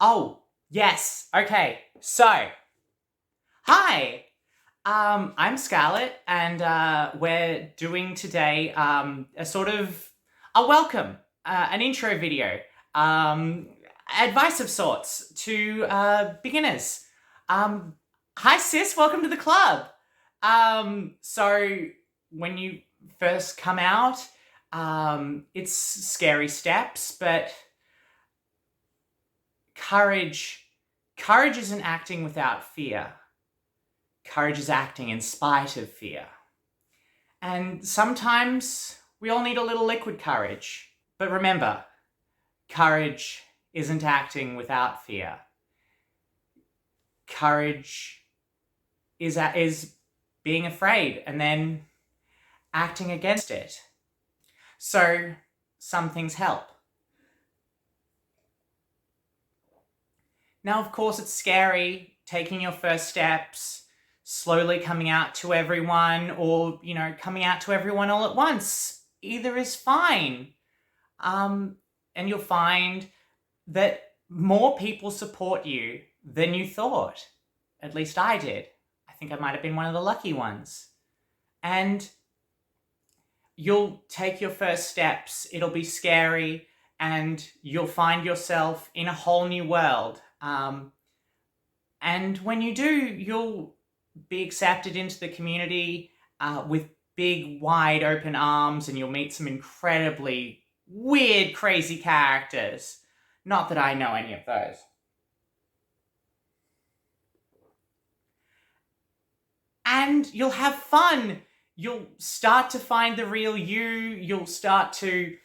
Oh, yes. Okay. So, hi. I'm Scarlet, and we're doing today a sort of a welcome, an intro video, um, advice of sorts to beginners. Um, Hi, sis. Welcome to the club. So when you first come out, it's scary steps, but courage, courage isn't acting without fear. Courage is acting in spite of fear. And sometimes we all need a little liquid courage. But remember, courage isn't acting without fear. Courage is being afraid and then acting against it. So some things help. Now, of course, it's scary taking your first steps, slowly coming out to everyone, or, coming out to everyone all at once. Either is fine. And you'll find that more people support you than you thought. At least I did. I think I might have been one of the lucky ones. And you'll take your first steps. It'll be scary, and you'll find yourself in a whole new world. And when you do, you'll be accepted into the community with big, wide open arms, and you'll meet some incredibly weird, crazy characters. Not that I know any of those. And you'll have fun. You'll start to find the real you. You'll start to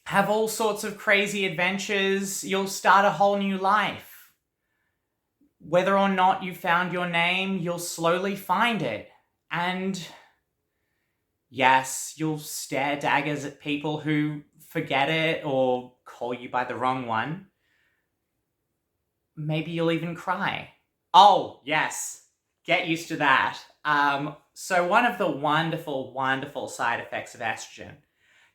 have all sorts of crazy adventures. You'll start a whole new life. Whether or not you found your name, you'll slowly find it. And yes, you'll stare daggers at people who forget it or call you by the wrong one. Maybe you'll even cry. Oh, yes. Get used to that. So one of the wonderful, wonderful side effects of estrogen,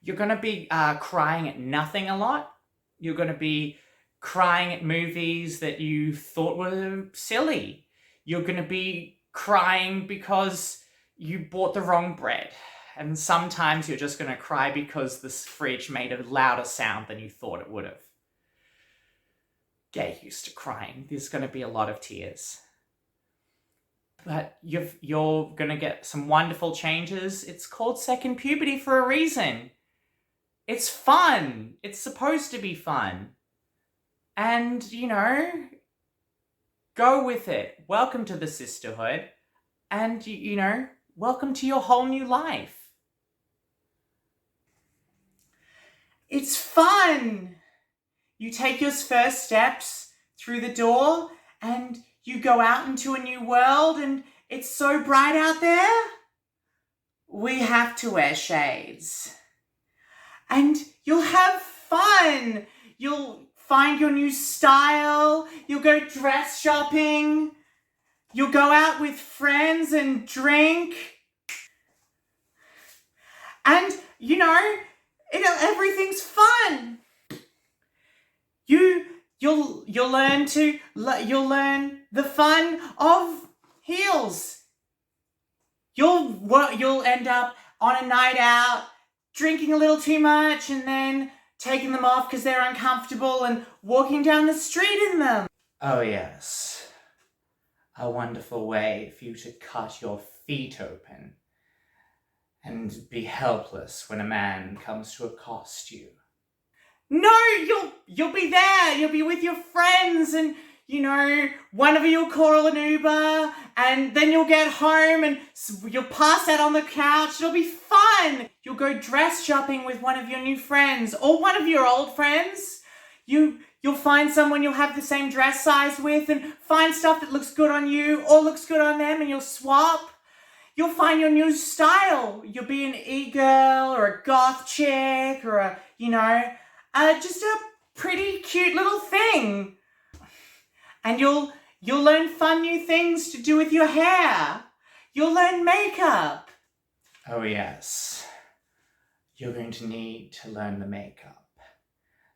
you're going to be crying at nothing a lot. You're going to be crying at movies that you thought were silly. You're going to be crying because you bought the wrong bread. And sometimes you're just going to cry because the fridge made a louder sound than you thought it would have. Get used to crying. There's going to be a lot of tears. But you're going to get some wonderful changes. It's called second puberty for a reason. It's fun. It's supposed to be fun. And, go with it. Welcome to the sisterhood. And, welcome to your whole new life. It's fun. You take your first steps through the door and you go out into a new world, and it's so bright out there. We have to wear shades. And you'll have fun. You'll find your new style. You'll go dress shopping. You'll go out with friends and drink. And, everything's fun. You'll learn the fun of heels. You'll end up on a night out drinking a little too much and then taking them off because they're uncomfortable and walking down the street in them. Oh yes, a wonderful way for you to cut your feet open and be helpless when a man comes to accost you. No, you'll be there. You'll be with your friends, and one of you'll call an Uber, and then you'll get home and you'll pass out on the couch. It'll be fun. You'll go dress shopping with one of your new friends or one of your old friends. You'll find someone you'll have the same dress size with and find stuff that looks good on you or looks good on them, and you'll swap. You'll find your new style. You'll be an e-girl or a goth chick or a, just a pretty cute little thing. And you'll learn fun new things to do with your hair. You'll learn makeup. Oh yes. You're going to need to learn the makeup.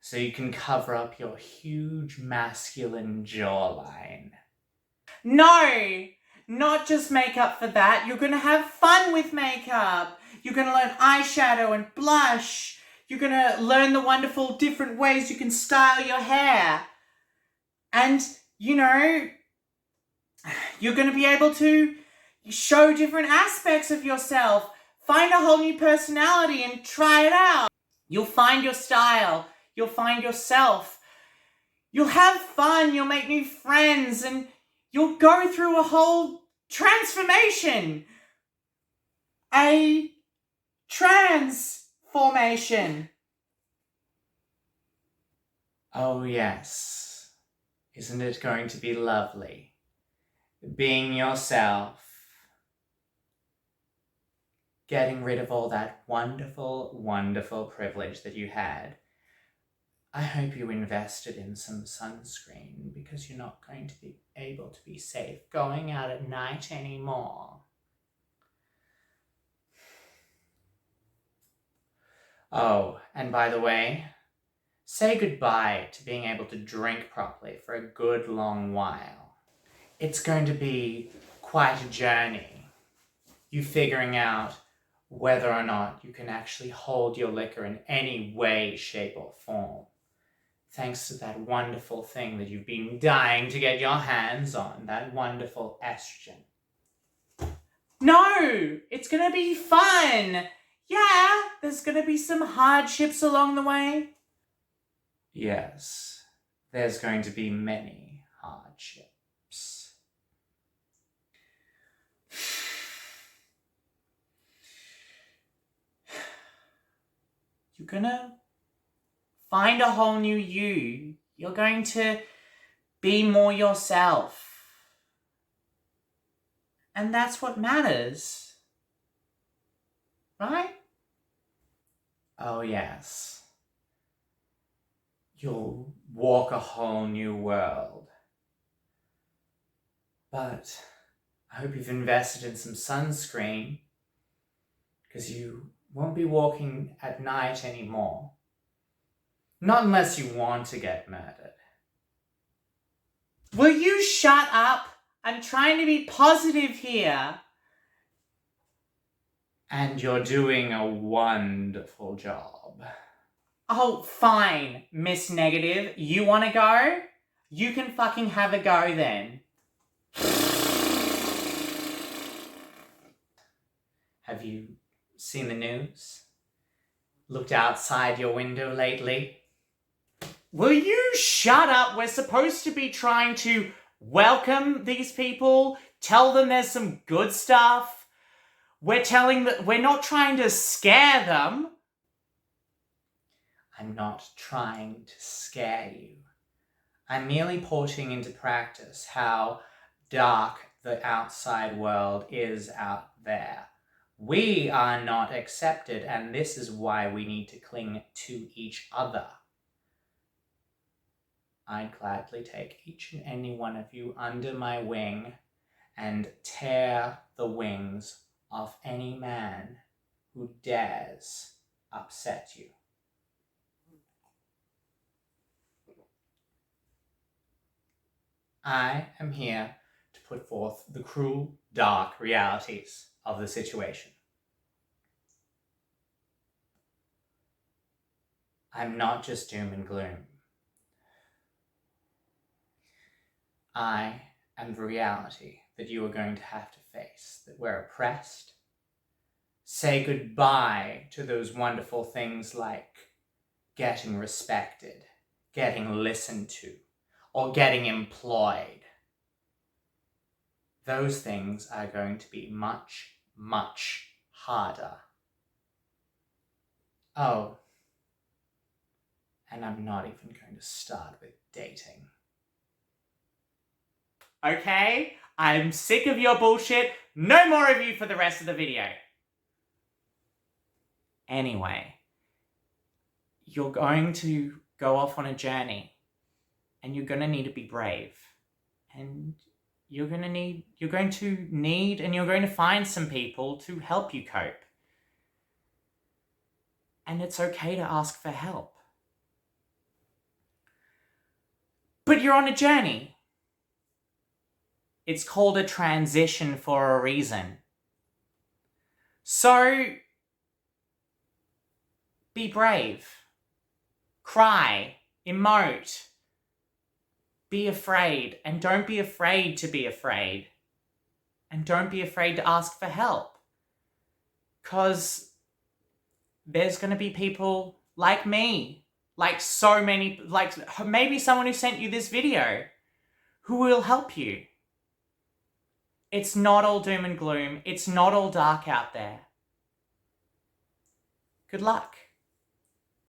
so you can cover up your huge masculine jawline. No! Not just makeup for that. You're going to have fun with makeup. You're going to learn eyeshadow and blush. You're going to learn the wonderful different ways you can style your hair. And, you know, you're going to be able to show different aspects of yourself. Find a whole new personality and try it out. You'll find your style. You'll find yourself. You'll have fun. You'll make new friends. And you'll go through a whole transformation. A transformation. Oh, yes. Isn't it going to be lovely? Being yourself. Getting rid of all that wonderful, wonderful privilege that you had. I hope you invested in some sunscreen because you're not going to be able to be safe going out at night anymore. Oh, and by the way, say goodbye to being able to drink properly for a good long while. It's going to be quite a journey. You figuring out whether or not you can actually hold your liquor in any way, shape, or form. Thanks to that wonderful thing that you've been dying to get your hands on, that wonderful estrogen. No! It's gonna be fun! Yeah, there's gonna be some hardships along the way. Yes, there's going to be many hardships. You're gonna find a whole new you. You're going to be more yourself. And that's what matters. Right? Oh, yes. You'll walk a whole new world. But I hope you've invested in some sunscreen, because you won't be walking at night anymore. Not unless you want to get murdered. Will you shut up? I'm trying to be positive here. And you're doing a wonderful job. Oh, fine, Miss Negative. You want to go? You can fucking have a go then. Have you seen the news? Looked outside your window lately? Will you shut up? We're supposed to be trying to welcome these people, tell them there's some good stuff. We're not trying to scare them. I'm not trying to scare you. I'm merely putting into practice how dark the outside world is out there. We are not accepted, and this is why we need to cling to each other. I'd gladly take each and any one of you under my wing and tear the wings off any man who dares upset you. I am here to put forth the cruel, dark realities of the situation. I'm not just doom and gloom. I am the reality that you are going to have to face, that we're oppressed. Say goodbye to those wonderful things like getting respected, getting listened to, or getting employed. Those things are going to be much, much harder. Oh, and I'm not even going to start with dating. Okay, I'm sick of your bullshit. No more of you for the rest of the video. Anyway, you're going to go off on a journey, and you're going to need to be brave. And you're going to find some people to help you cope. And it's okay to ask for help. But you're on a journey. It's called a transition for a reason. So, be brave. Cry. Emote. Be afraid. And don't be afraid to be afraid. And don't be afraid to ask for help. Because there's going to be people like me, like so many, like maybe someone who sent you this video, who will help you. It's not all doom and gloom. It's not all dark out there. Good luck.